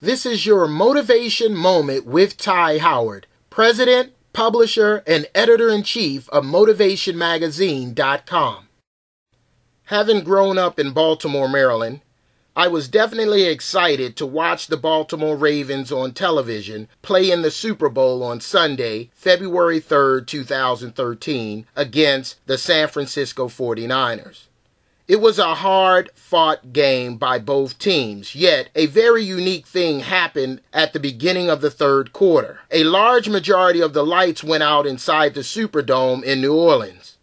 This is your motivation moment with Ty Howard, President, Publisher, and Editor-in-Chief of MotivationMagazine.com. Having grown up in Baltimore, Maryland, I was definitely excited to watch the Baltimore Ravens on television play in the Super Bowl on Sunday, February 3rd, 2013, against the San Francisco 49ers. It was a hard-fought game by both teams, yet a very unique thing happened at the beginning of the third quarter. A large majority of the lights went out inside the Superdome in New Orleans.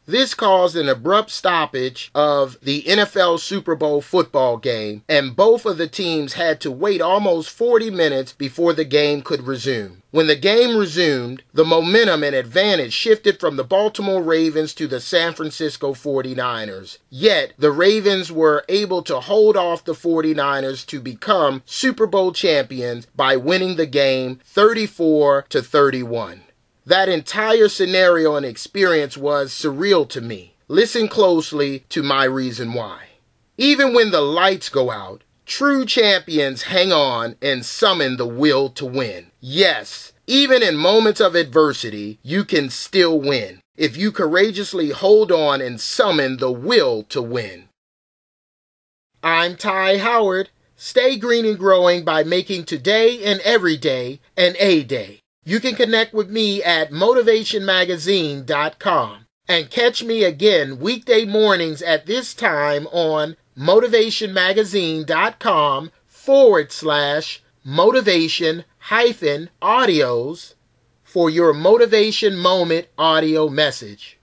This caused an abrupt stoppage of the NFL Super Bowl football game, and both of the teams had to wait almost 40 minutes before the game could resume. When the game resumed, the momentum and advantage shifted from the Baltimore Ravens to the San Francisco 49ers. Yet, the Ravens were able to hold off the 49ers to become Super Bowl champions by winning the game 34-31. That entire scenario and experience was surreal to me. Listen closely to my reason why. Even when the lights go out, true champions hang on and summon the will to win. Yes, even in moments of adversity, you can still win if you courageously hold on and summon the will to win. I'm Ty Howard. Stay green and growing by making today and every day an A day. You can connect with me at MotivationMagazine.com and catch me again weekday mornings at this time on MotivationMagazine.com/motivation-audios for your Motivation Moment audio message.